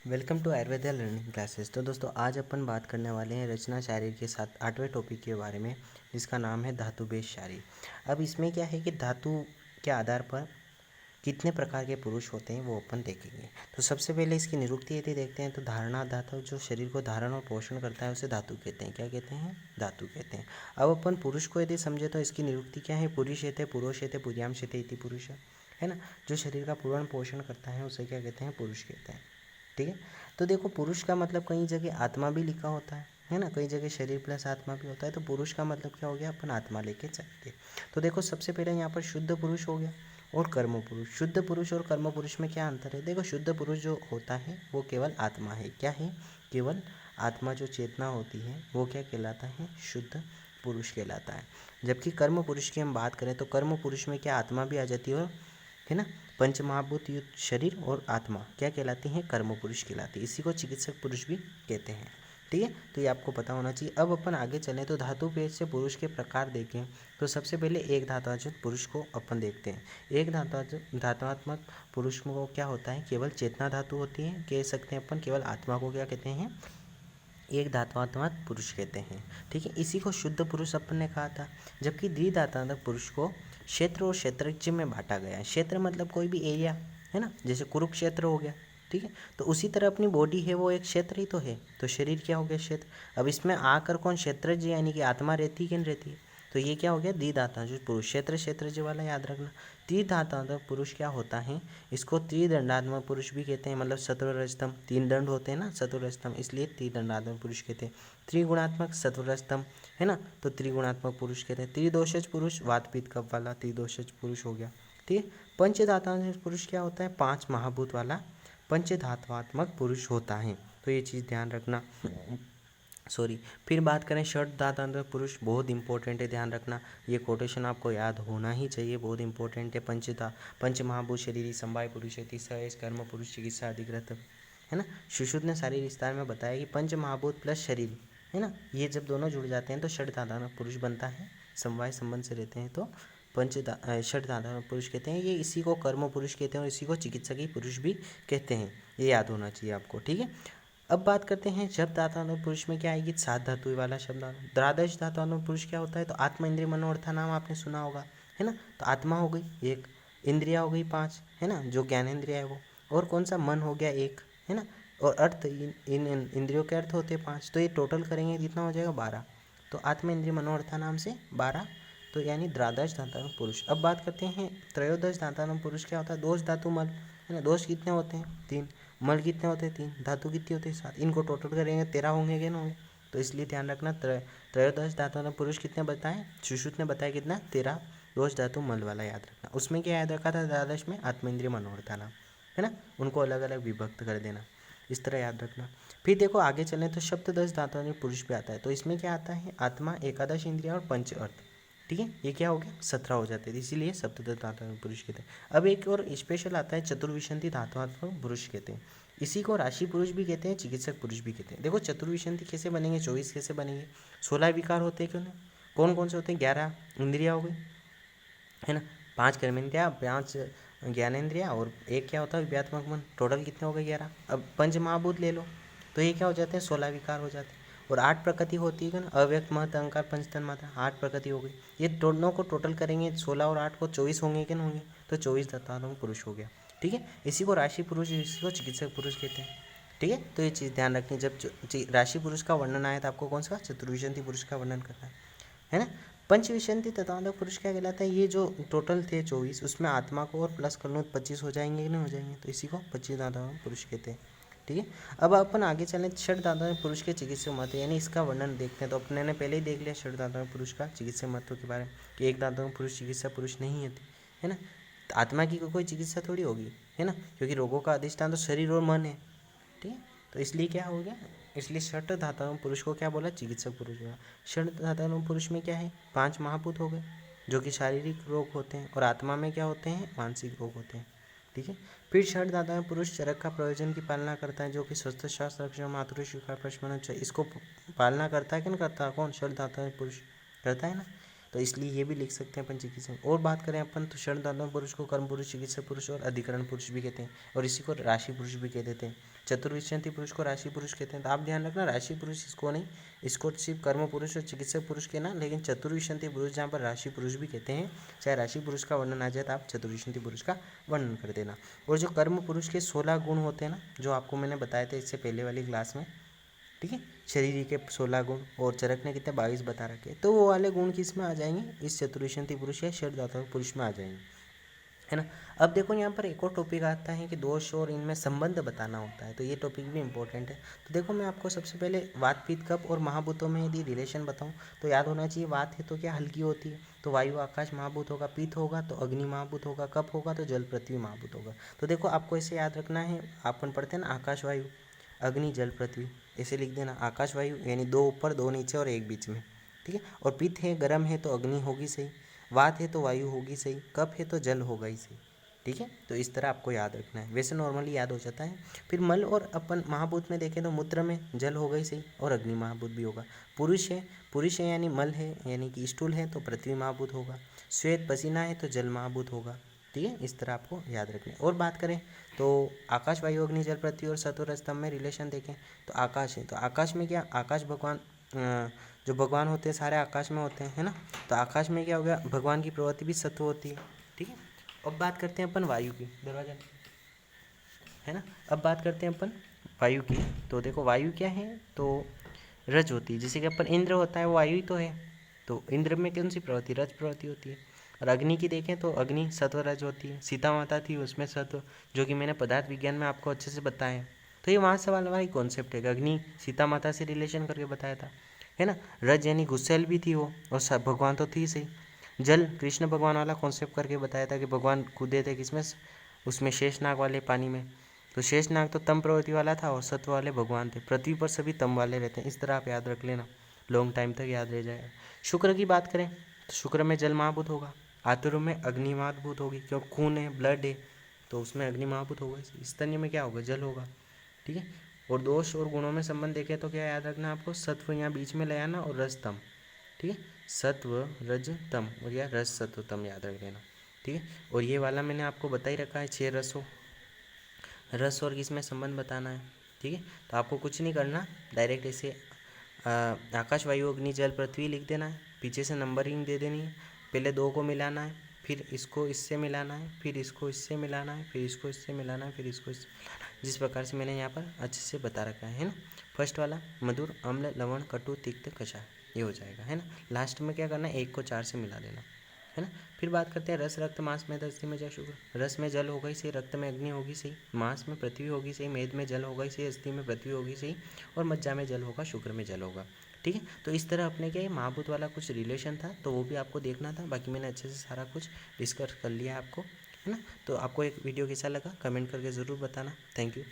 Welcome to Ayurveda learning classes. तो दोस्तों आज अपन बात करने वाले हैं रचना शायरी के साथ 8वें टॉपिक के बारे में, जिसका नाम है धातु बेस्ड शायरी। अब इसमें क्या है कि धातु के आधार पर कितने प्रकार के पुरुष होते हैं वो अपन देखेंगे। तो सबसे पहले इसकी निरुक्ति यदि देखते हैं तो धारणा धातु जो शरीर को धारण और पोषण करता है उसे धातु कहते हैं। क्या कहते हैं? धातु कहते हैं। अब अपन पुरुष को यदि समझे तो इसकी निरुक्ति क्या है? पुरुष एते पुरुष एते पुर्याम शेते इति पुरुष है ना। जो शरीर का पूर्ण पोषण करता है उसे क्या कहते हैं? पुरुष कहते हैं। ठीक है। तो देखो पुरुष का मतलब कई जगह आत्मा भी लिखा होता है ना, कई जगह शरीर प्लस आत्मा भी होता है। तो पुरुष का मतलब क्या हो गया? अपन आत्मा लेके चलेंगे। तो देखो सबसे पहले यहाँ पर शुद्ध पुरुष हो गया और कर्म पुरुष। शुद्ध पुरुष और कर्म पुरुष में क्या अंतर है? देखो शुद्ध पुरुष जो होता है वो केवल आत्मा है। क्या है? केवल आत्मा जो चेतना होती है वो क्या कहलाता है? शुद्ध पुरुष कहलाता है। जबकि कर्म पुरुष की हम बात करें तो कर्म पुरुष में क्या आत्मा भी आ जाती है, और है ना, पंच महाभूत युक्त शरीर और आत्मा क्या कहलाती हैं? कर्म पुरुष कहलाती है। इसी को चिकित्सक पुरुष भी कहते हैं। ठीक है, तो ये आपको पता होना चाहिए। अब अपन आगे चलें तो धातु भेद से पुरुष के प्रकार देखें तो सबसे पहले एक धातुवाचक पुरुष को अपन देखते हैं। एक धातुआत्मक पुरुष को क्या होता है? केवल चेतना धातु होती है, कह सकते हैं अपन। केवल आत्मा को क्या कहते हैं? एक धातुआत्मक पुरुष कहते हैं। ठीक है, इसी को शुद्ध पुरुष अपन ने कहा था। जबकि द्विधात्मक पुरुष को क्षेत्र और क्षेत्रज्ञ में बांटा गया है। क्षेत्र मतलब कोई भी एरिया, है ना, जैसे कुरुक्षेत्र हो गया। ठीक है, तो उसी तरह अपनी बॉडी है वो एक क्षेत्र ही तो है। तो शरीर क्या हो गया? क्षेत्र। अब इसमें आकर कौन? क्षेत्रज्ञ, यानी कि आत्मा रहती है कि नहीं रहती है। तो ये क्या हो गया? द्विधात्मक पुरुष। क्षेत्र क्षेत्रज्ञ वाला याद रखना। त्रिधात्मक पुरुष क्या होता है? इसको त्रिदंडात्मक पुरुष भी कहते हैं। मतलब सत्वरजतम, तीन दंड होते हैं ना, सत्वरजतम, इसलिए त्रिदंडात्मक पुरुष कहते हैं। त्रिगुणात्मक सत्वरजतम, है ना, तो त्रिगुणात्मक पुरुष कहते हैं। त्रिदोषज पुरुष, वात पित्त कफ वाला त्रिदोषज पुरुष हो गया। ठीक है। पंचधात्मक पुरुष क्या होता है? 5 महाभूत वाला पंचधात्वात्मक पुरुष होता है। तो ये चीज़ ध्यान रखना। फिर बात करें षड धात्वात्मक पुरुष, बहुत इंपॉर्टेंट है, ध्यान रखना। ये कोटेशन आपको याद होना ही चाहिए, बहुत इंपॉर्टेंट है। पंच महाभूत शरीरी समवाय पुरुष सहज कर्म पुरुष चिकित्सा अधिकृत, है ना। सुश्रुत ने सारी विस्तार में बताया कि पंच महाभूत प्लस शरीर, है ना, ये जब दोनों जुड़ जाते हैं तो षड धात्वात्मक पुरुष बनता है। समवाय संबंध से रहते हैं तो षड धात्वात्मक पुरुष कहते हैं। ये इसी को कर्म पुरुष कहते हैं और इसी को चिकित्सकीय पुरुष भी कहते हैं। ये याद होना चाहिए आपको। ठीक है। अब बात करते हैं जब धात्वात्मक पुरुष में क्या आएगी? 7 धातु वाला शब्द। द्वादश धात्वात्मक पुरुष क्या होता है? तो आत्मा इंद्रिय मनोर्था नाम आपने सुना होगा, है ना। तो आत्मा हो गई एक, इंद्रिया हो गई 5, है ना, जो ज्ञानेंद्रिया है वो, और कौन सा? मन हो गया एक, है ना, और अर्थ, इन इंद्रियों के अर्थ होते हैं 5। तो ये टोटल करेंगे कितना हो जाएगा? 12। तो आत्मा इंद्रिय मनोर्था नाम से 12, तो यानी द्वादश धात्वात्मक पुरुष। अब बात करते हैं त्रयोदश धात्वात्मक पुरुष क्या होता है? दोष धातु मल, है ना। दोष कितने होते हैं? 3। मल कितने होते हैं? 3। धातु कितनी होती है? 7। इनको टोटल करेंगे 13 होंगे कि ना होंगे? तो इसलिए ध्यान रखना, त्रयोदश धात्वात्मक पुरुष कितने बताएं? सुश्रुत ने बताया कितना? 13। दोष धातु मल वाला याद रखना। उसमें क्या याद रखा था? द्वादश में आत्मेंद्रिय मनोरथा नाम, है ना, उनको अलग अलग विभक्त कर देना, इस तरह याद रखना। फिर देखो आगे चलें तो सप्तदश धात्वात्मक पुरुष भी आता है। तो इसमें क्या आता है? आत्मा, एकादश इंद्रिया और पंच अर्थ। ठीक है, ये क्या हो गया? 17 हो जाते हैं, इसीलिए सप्तदश धात्वात्मक पुरुष कहते हैं। अब एक और स्पेशल आता है चतुर्विशंति धात्वात्मक पुरुष कहते हैं। इसी को राशि पुरुष भी कहते हैं, चिकित्सक पुरुष भी कहते हैं। देखो चतुर्विशंति कैसे बनेंगे? 24 कैसे बनेंगे? 16 विकार होते हैं क्यों नहीं? कौन कौन से होते हैं? 11 इंद्रिया हो गई, है ना, 5 कर्मेंद्रिया, 5 ज्ञानेंद्रिया और एक क्या होता है? विज्ञात्मक मन। टोटल कितने हो गए? 11। अब पंच महाभूत ले लो तो ये क्या हो जाते हैं? 16 विकार हो जाते हैं। और 8 प्रकृति होती है ना, अव्यक्त महत अहंकार पंचतन मात्रा, 8 प्रकृति हो गई। ये दोनों को टोटल करेंगे 16 और 8 को 24 होंगे कि नहीं होंगे? तो 24 धात्वात्मक पुरुष हो गया। ठीक है, इसी को राशि पुरुष, इसी को चिकित्सक पुरुष कहते हैं। ठीक है, तो ये चीज़ ध्यान रखनी। जब राशि पुरुष का वर्णन आया तो आपको कौन सा? चतुर्विशंति पुरुष का वर्णन करना है ना। पंचविशंति तत्वात्मक पुरुष क्या कहलाता है? ये जो टोटल थे 24, उसमें आत्मा को और प्लस कर लो 25 हो जाएंगे कि नहीं हो जाएंगे? तो इसी को 25 धात्वात्मक पुरुष कहते हैं। ठीक है, अब अपन आगे चलें षड धात्वात्मक पुरुष के चिकित्सक महत्व, यानी इसका वर्णन देखते हैं। तो अपने ने पहले ही देख लिया षड धात्वात्मक पुरुष का चिकित्सक महत्व के बारे में कि एक धात्वात्मक पुरुष चिकित्सा पुरुष नहीं होती, है ना। तो आत्मा की कोई चिकित्सा थोड़ी होगी, है ना, क्योंकि रोगों का अधिष्ठान तो शरीर और मन है। ठीक है, तो इसलिए क्या हो गया? इसलिए षट धात्वात्मक पुरुष को क्या बोला? चिकित्सक पुरुष बोला। षट धात्वात्मक पुरुष में क्या है? 5 महाभूत हो गए जो कि शारीरिक रोग होते हैं, और आत्मा में क्या होते हैं? मानसिक रोग होते हैं। ठीक है, फिर षट धात्वात्मक पुरुष चरक का प्रयोजन की पालना करता है, जो कि स्वस्थ स्वास्थ्य रक्षण मातृ स्वीकार प्रश्न, इसको पालना करता है कि नहीं करता? कौन? षट धात्वात्मक पुरुष करता है ना। तो इसलिए ये भी लिख सकते हैं अपन चिकित्सक। और बात करें अपन तो षट धात्वात्मक पुरुष को कर्म पुरुष, चिकित्सक पुरुष और अधिकरण पुरुष भी कहते हैं, और इसी को राशि पुरुष भी कह देते हैं। चतुर्विंशति पुरुष को राशि पुरुष कहते हैं। तो आप ध्यान रखना, राशि पुरुष इसको नहीं, इसको सिर्फ कर्म पुरुष और चिकित्सक पुरुष कहना, लेकिन चतुर्विंशति पुरुष जहाँ पर राशि पुरुष भी कहते हैं, चाहे राशि पुरुष का वर्णन आ जाए तो आप चतुर्विंशति पुरुष का वर्णन कर देना। और जो कर्म पुरुष के 16 गुण होते हैं ना, जो आपको मैंने बताए थे इससे पहले वाली क्लास में, ठीक है, शरीर के 16 गुण और चरक ने कितने 22 बता रखे, तो वो वाले गुण किस में आ जाएंगे, इस चतुर्विंशति पुरुष या षड्धातु पुरुष में आ जाएंगे, है ना। अब देखो यहाँ पर एक और टॉपिक आता है कि दोष और इनमें संबंध बताना होता है, तो ये टॉपिक भी इंपॉर्टेंट है। तो देखो मैं आपको सबसे पहले वात पित्त कफ और महाभूतों में यदि रिलेशन बताऊँ तो याद होना चाहिए, वात है तो क्या हल्की होती है, तो वायु आकाश महाभूत होगा, पित्त होगा तो अग्नि महाभूत होगा, कफ होगा तो जल पृथ्वी महाभूत होगा। तो देखो आपको ऐसे याद रखना है, अपन पढ़ते हैं ना आकाश वायु अग्नि जल पृथ्वी, ऐसे लिख देना, आकाश वायु यानी 2 ऊपर 2 नीचे और 1 बीच में, ठीक है। और पित्त है गर्म है तो अग्नि होगी सही, वात है तो वायु होगी सही, कफ है तो जल होगा ही सही, ठीक है। तो इस तरह आपको याद रखना है, वैसे नॉर्मली याद हो जाता है। फिर मल और अपन महाभूत में देखें तो मूत्र में जल होगा ही सही और अग्नि महाभूत भी होगा। पुरुष है यानी मल है यानी कि स्टूल है तो पृथ्वी महाभूत होगा, श्वेत पसीना है तो जल महाभूत होगा, ठीक है। इस तरह आपको याद रखना है। और बात करें तो आकाश वायु अग्नि जल पृथ्वी और सत्व रज तम में रिलेशन देखें तो आकाश है, तो आकाश में क्या, आकाश भगवान जो भगवान होते हैं सारे आकाश में होते हैं, है ना। तो आकाश में क्या हो गया, भगवान की प्रवृत्ति भी सत्व होती है, ठीक है। अब बात करते हैं अपन वायु की, दरवाजा है ना। अब बात करते हैं अपन वायु की, तो देखो वायु क्या है, तो रज होती है, जैसे कि अपन इंद्र होता है वो वायु ही तो है, तो इंद्र में कौन सी प्रवृत्ति, रज प्रवृत्ति होती है। और अग्नि की देखें तो अग्नि सत्व रज होती है, सीता माता थी उसमें सत्व, जो कि मैंने पदार्थ विज्ञान में आपको अच्छे से बताया। तो ये वहाँ सवाल वाला ही कॉन्सेप्ट है, अग्नि सीता माता से रिलेशन करके बताया था, है ना। रज यानी गुस्सेल भी थी वो, और सब भगवान तो थी सही। जल कृष्ण भगवान वाला कॉन्सेप्ट करके बताया था कि भगवान कूदे थे किसमें, उसमें शेषनाग वाले पानी में, तो शेषनाग तो तम प्रवृत्ति वाला था और सत्व वाले भगवान थे। पृथ्वी पर सभी तम वाले रहते हैं, इस तरह आप याद रख लेना, लॉन्ग टाइम तक याद रह जाएगा। शुक्र की बात करें तो शुक्र में जल महाभूत होगा, आतुर में अग्नि महाभूत होगी, क्योंकि खून है ब्लड है तो उसमें अग्नि महाभूत होगा, स्तन्य में क्या होगा, जल होगा, ठीक है। और दोष और गुणों में संबंध देखें तो क्या याद रखना आपको, सत्व यहाँ बीच में ले आना और रज तम, ठीक है, सत्व रज तम और या रज सत्व तम याद रख लेना, ठीक है। और ये वाला मैंने आपको बता ही रखा है, 6 रसों, रस और किसमें संबंध बताना है, ठीक है। तो आपको कुछ नहीं करना, डायरेक्ट ऐसे आकाश वायु अग्नि जल पृथ्वी लिख देना है, पीछे से नंबरिंग दे देनी है, पहले 2 को मिलाना है, फिर इसको इससे मिलाना है, फिर इसको इससे मिलाना है, फिर इसको इससे मिलाना है, फिर इसको इससे मिलाना है, जिस प्रकार से मैंने यहाँ पर अच्छे से बता रखा है ना। फर्स्ट वाला मधुर अम्ल लवण कटु तिक्त कषाय, ये हो जाएगा, है ना। लास्ट में क्या करना है, 1 को 4 से मिला देना, है ना। फिर बात करते हैं रस रक्त मांस में अस्थि में जल शुक्र, रस में जल होगा ही सही, रक्त में अग्नि होगी सही, मांस में पृथ्वी होगी सही, मेद में जल होगा ही सही, अस्थि में पृथ्वी होगी सही, और मज्जा में जल होगा, शुक्र में जल होगा, ठीक है। तो इस तरह अपने क्या महाभूत वाला कुछ रिलेशन था, तो वो भी आपको देखना था, बाकी मैंने अच्छे से सारा कुछ डिस्कस कर लिया आपको, है ना। तो आपको एक वीडियो कैसा लगा कमेंट करके ज़रूर बताना, थैंक यू।